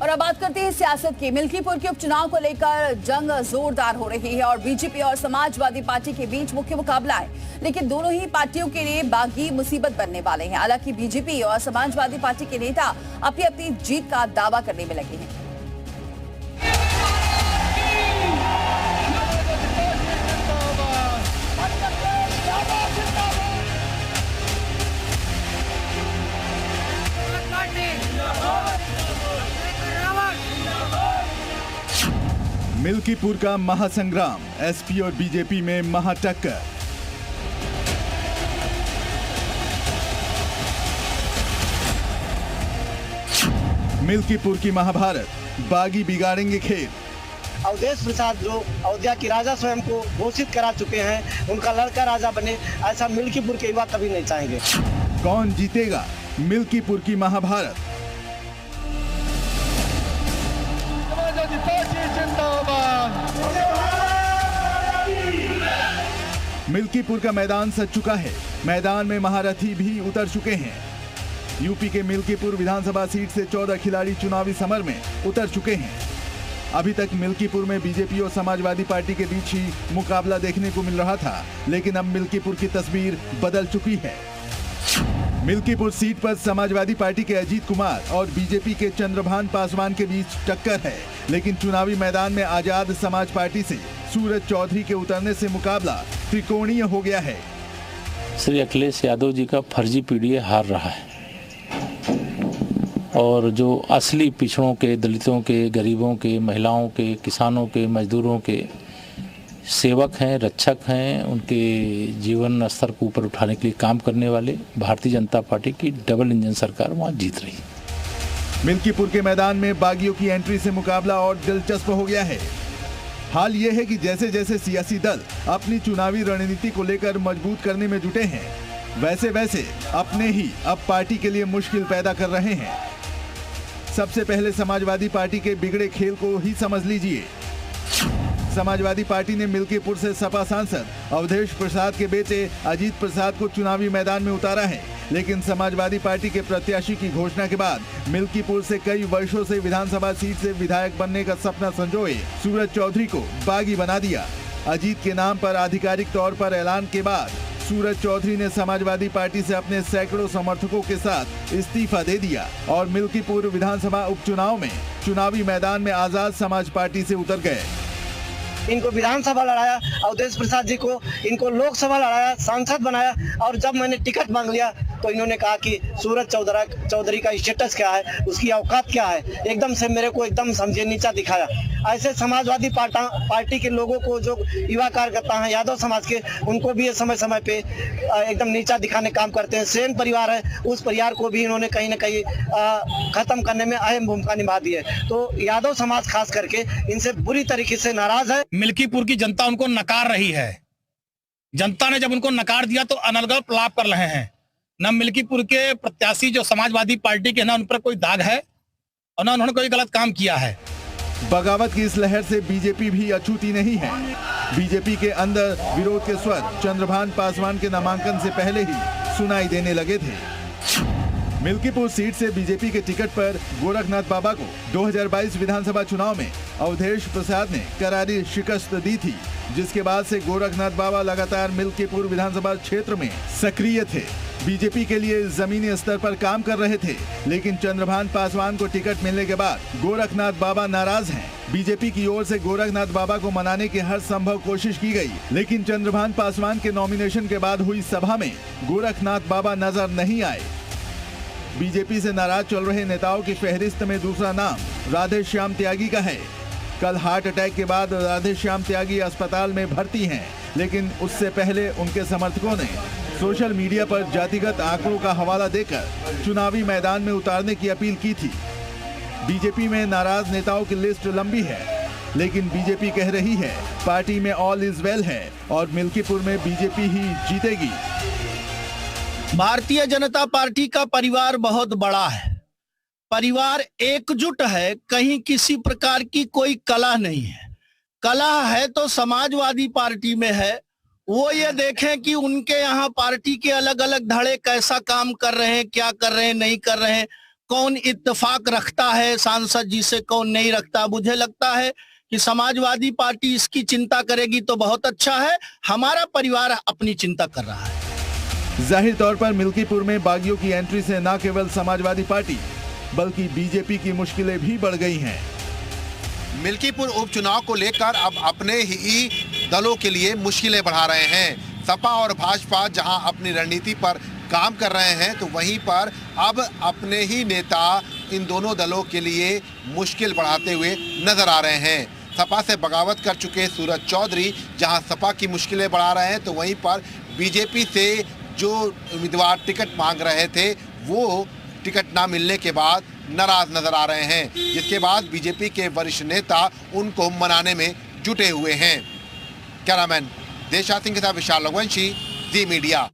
और अब बात करते हैं सियासत की। मिल्कीपुर के उपचुनाव को लेकर जंग जोरदार हो रही है और बीजेपी और समाजवादी पार्टी के बीच मुख्य मुकाबला है, लेकिन दोनों ही पार्टियों के लिए बागी मुसीबत बनने वाले हैं। हालांकि बीजेपी और समाजवादी पार्टी के नेता अपनी अपनी जीत का दावा करने में लगे हैं। मिल्कीपुर का महासंग्राम, एसपी और बीजेपी में महाटक्कर। मिल्कीपुर की महाभारत, बागी बिगाड़ेंगे खेल। अवधेश प्रसाद जो अयोध्या की राजा स्वयं को घोषित करा चुके हैं, उनका लड़का राजा बने, ऐसा मिल्कीपुर के युवा कभी नहीं चाहेंगे। कौन जीतेगा मिल्कीपुर की महाभारत? मिल्कीपुर का मैदान सज चुका है। मैदान में महारथी भी उतर चुके हैं। यूपी के मिल्कीपुर विधानसभा सीट से 14 खिलाड़ी चुनावी समर में उतर चुके हैं। अभी तक मिल्कीपुर में बीजेपी और समाजवादी पार्टी के बीच ही मुकाबला देखने को मिल रहा था, लेकिन अब मिल्कीपुर की तस्वीर बदल चुकी है। मिल्कीपुर सीट पर समाजवादी पार्टी के अजीत कुमार और बीजेपी के चंद्रभान पासवान के बीच टक्कर है, लेकिन चुनावी मैदान में आजाद समाज पार्टी से सूरज चौधरी के उतरने से मुकाबला त्रिकोणीय हो गया है। श्री अखिलेश यादव जी का फर्जी पीडीए हार रहा है और जो असली पिछड़ों के, दलितों के, गरीबों के, महिलाओं के, किसानों के, मजदूरों के सेवक हैं, रक्षक हैं, उनके जीवन स्तर को ऊपर उठाने के लिए काम करने वाले भारतीय जनता पार्टी की डबल इंजन सरकार वहाँ जीत रही है। मिल्कीपुर के मैदान में बागियों की एंट्री से मुकाबला और दिलचस्प हो गया है। हाल ये है कि जैसे जैसे सियासी दल अपनी चुनावी रणनीति को लेकर मजबूत करने में जुटे हैं, वैसे वैसे अपने ही अब पार्टी के लिए मुश्किल पैदा कर रहे हैं। सबसे पहले समाजवादी पार्टी के बिगड़े खेल को ही समझ लीजिए। समाजवादी पार्टी ने मिल्कीपुर से सपा सांसद अवधेश प्रसाद के बेटे अजीत प्रसाद को चुनावी मैदान में उतारा है, लेकिन समाजवादी पार्टी के प्रत्याशी की घोषणा के बाद मिल्कीपुर से कई वर्षों से विधानसभा सीट से विधायक बनने का सपना संजोए सूरज चौधरी को बागी बना दिया। अजीत के नाम पर आधिकारिक तौर पर ऐलान के बाद सूरज चौधरी ने समाजवादी पार्टी से अपने सैकड़ों समर्थकों के साथ इस्तीफा दे दिया और मिल्कीपुर विधानसभा उपचुनाव में चुनावी मैदान में आजाद समाज पार्टी से उतर गए। इनको विधानसभा लड़ाया, अवधेश प्रसाद जी को इनको लोकसभा लड़ाया, सांसद बनाया, और जब मैंने टिकट मांग लिया तो इन्होंने कहा कि सूरज चौधरी का स्टेटस क्या है, उसकी औकात क्या है। एकदम से मेरे को एकदम समझे नीचा दिखाया। ऐसे समाजवादी पार्टी के लोगों को, जो युवा कार्यकर्ता हैं यादव समाज के, उनको भी ये समय समय पे एकदम नीचा दिखाने काम करते हैं। सेन परिवार है, उस परिवार को भी इन्होंने कहीं न कहीं खत्म करने में अहम भूमिका निभा दी है। तो यादव समाज खास करके इनसे बुरी तरीके से नाराज है। मिल्कीपुर की जनता उनको नकार रही है। जनता ने जब उनको नकार दिया तो अनर्गल लाभ कर रहे हैं। न मिल्कीपुर के प्रत्याशी जो समाजवादी पार्टी के, ना उन पर कोई दाग है और ना उन्होंने कोई गलत काम किया है। बगावत की इस लहर से बीजेपी भी अछूती नहीं है। बीजेपी के अंदर विरोध के स्वर चंद्रभान पासवान के नामांकन से पहले ही सुनाई देने लगे थे। मिल्कीपुर सीट से बीजेपी के टिकट पर गोरखनाथ बाबा को 2022 विधानसभा चुनाव में अवधेश प्रसाद ने करारी शिकस्त दी थी, जिसके बाद से गोरखनाथ बाबा लगातार मिल्कीपुर विधानसभा क्षेत्र में सक्रिय थे। बीजेपी के लिए जमीनी स्तर पर काम कर रहे थे, लेकिन चंद्रभान पासवान को टिकट मिलने के बाद गोरखनाथ बाबा नाराज हैं। बीजेपी की ओर से गोरखनाथ बाबा को मनाने की हर संभव कोशिश की गई, लेकिन चंद्रभान पासवान के नॉमिनेशन के बाद हुई सभा में गोरखनाथ बाबा नजर नहीं आए। बीजेपी से नाराज चल रहे नेताओं की फहरिस्त में दूसरा नाम राधे श्याम त्यागी का है। कल हार्ट अटैक के बाद राधे श्याम त्यागी अस्पताल में भर्ती हैं, लेकिन उससे पहले उनके समर्थकों ने सोशल मीडिया पर जातिगत आंकड़ों का हवाला देकर चुनावी मैदान में उतारने की अपील की थी। बीजेपी में नाराज नेताओं की लिस्ट लंबी है, लेकिन बीजेपी कह रही है पार्टी में ऑल इज वेल है और मिल्कीपुर में बीजेपी ही जीतेगी। भारतीय जनता पार्टी का परिवार बहुत बड़ा है, परिवार एकजुट है, कहीं किसी प्रकार की कोई कलह नहीं है। कलह है तो समाजवादी पार्टी में है। वो ये देखें कि उनके यहाँ पार्टी के अलग अलग धड़े कैसा काम कर रहे हैं, क्या कर रहे हैं, नहीं कर रहे हैं, कौन इत्तेफाक रखता है सांसद जी से, कौन नहीं रखता। मुझे लगता है कि समाजवादी पार्टी इसकी चिंता करेगी तो बहुत अच्छा है। हमारा परिवार अपनी चिंता कर रहा है। जाहिर तौर पर मिल्कीपुर में बागियों की एंट्री से न केवल समाजवादी पार्टी बल्कि बीजेपी की मुश्किलें भी बढ़ गई हैं। मिल्कीपुर उपचुनाव को लेकर अब अपने ही दलों के लिए मुश्किलें बढ़ा रहे हैं। सपा और भाजपा जहां अपनी रणनीति पर काम कर रहे हैं तो वहीं पर अब अपने ही नेता इन दोनों दलों के लिए मुश्किल बढ़ाते हुए नजर आ रहे हैं। सपा से बगावत कर चुके सूरज चौधरी जहां सपा की मुश्किलें बढ़ा रहे हैं तो वहीं पर बीजेपी से जो उम्मीदवार टिकट मांग रहे थे वो टिकट ना मिलने के बाद नाराज नजर आ रहे हैं, जिसके बाद बीजेपी के वरिष्ठ नेता उनको मनाने में जुटे हुए हैं। कैमरामैन देशा सिंह के साथ विशाल रघुवंशी, जी मीडिया।